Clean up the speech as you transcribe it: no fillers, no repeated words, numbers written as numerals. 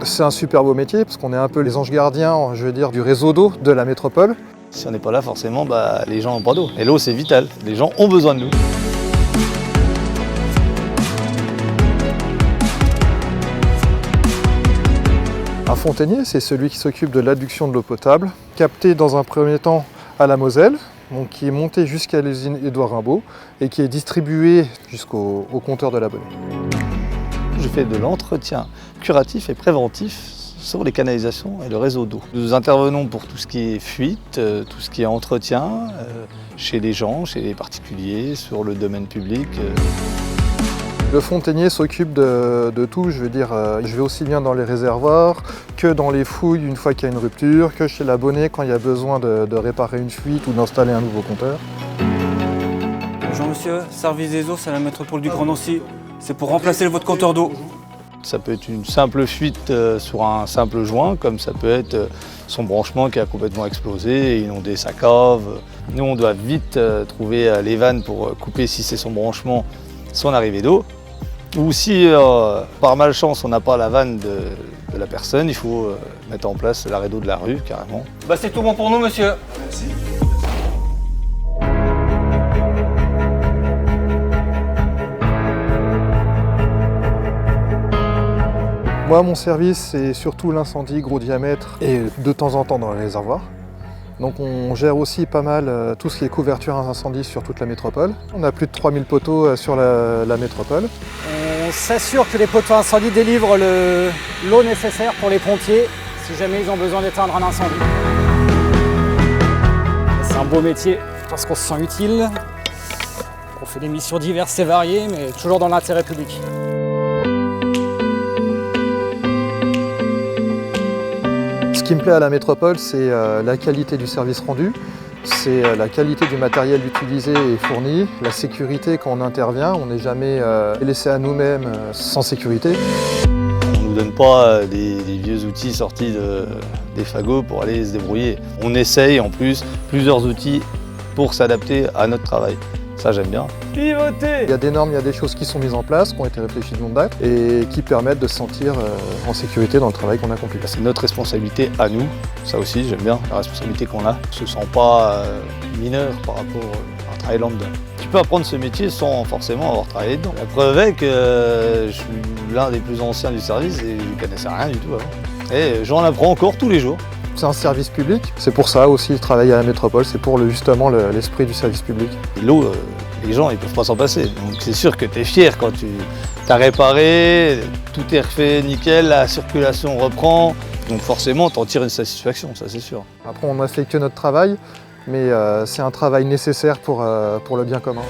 C'est un super beau métier parce qu'on est un peu les anges gardiens, je veux dire, du réseau d'eau de la métropole. Si on n'est pas là, forcément, les gens n'ont pas d'eau. Et l'eau, c'est vital. Les gens ont besoin de nous. Un fontainier, c'est celui qui s'occupe de l'adduction de l'eau potable, captée dans un premier temps à la Moselle, donc qui est monté jusqu'à l'usine Édouard Rimbaud et qui est distribué jusqu'au compteur de la Bonnée. Je fais de l'entretien curatif et préventif sur les canalisations et le réseau d'eau. Nous intervenons pour tout ce qui est fuite, tout ce qui est entretien, chez les gens, chez les particuliers, sur le domaine public. Le fontainier s'occupe de tout, je veux dire, je vais aussi bien dans les réservoirs que dans les fouilles une fois qu'il y a une rupture, que chez la Bonnée quand il y a besoin de réparer une fuite ou d'installer un nouveau compteur. Bonjour monsieur, service des eaux, c'est la métropole du Grand Nancy. C'est pour remplacer votre compteur d'eau. Ça peut être une simple fuite sur un simple joint, comme ça peut être son branchement qui a complètement explosé et inondé sa cave. Nous, on doit vite trouver les vannes pour couper, si c'est son branchement, son arrivée d'eau. Ou si, par malchance, on n'a pas la vanne de la personne, il faut mettre en place l'arrêt d'eau de la rue, carrément. C'est tout bon pour nous, monsieur. Merci. Moi, mon service, c'est surtout l'incendie gros diamètre et de temps en temps dans les réservoirs. Donc on gère aussi pas mal tout ce qui est couverture incendie sur toute la métropole. On a plus de 3000 poteaux sur la métropole. On s'assure que les poteaux incendie délivrent l'eau nécessaire pour les pompiers si jamais ils ont besoin d'éteindre un incendie. C'est un beau métier parce qu'on se sent utile. On fait des missions diverses et variées, mais toujours dans l'intérêt public. Ce qui me plaît à la métropole, c'est la qualité du service rendu, c'est la qualité du matériel utilisé et fourni, la sécurité quand on intervient, on n'est jamais laissé à nous-mêmes sans sécurité. On ne nous donne pas des vieux outils sortis des fagots pour aller se débrouiller. On essaye en plus plusieurs outils pour s'adapter à notre travail. Ça, j'aime bien. Pivoter. Il y a des normes, il y a des choses qui sont mises en place, qui ont été réfléchies de longue date et qui permettent de se sentir en sécurité dans le travail qu'on accomplit. C'est notre responsabilité à nous, ça aussi j'aime bien, la responsabilité qu'on a. On ne se sent pas mineur par rapport à un travail lambda. Tu peux apprendre ce métier sans forcément avoir travaillé dedans. La preuve est que je suis l'un des plus anciens du service et je ne connaissais rien du tout avant. Et j'en apprends encore tous les jours. C'est un service public, c'est pour ça aussi travailler à la métropole, c'est pour justement l'esprit du service public. L'eau, les gens ils peuvent pas s'en passer, donc c'est sûr que tu es fier quand tu as réparé, tout est refait nickel, la circulation reprend, donc forcément tu en tires une satisfaction, ça c'est sûr. Après on n'a fait que notre travail, mais c'est un travail nécessaire pour le bien commun.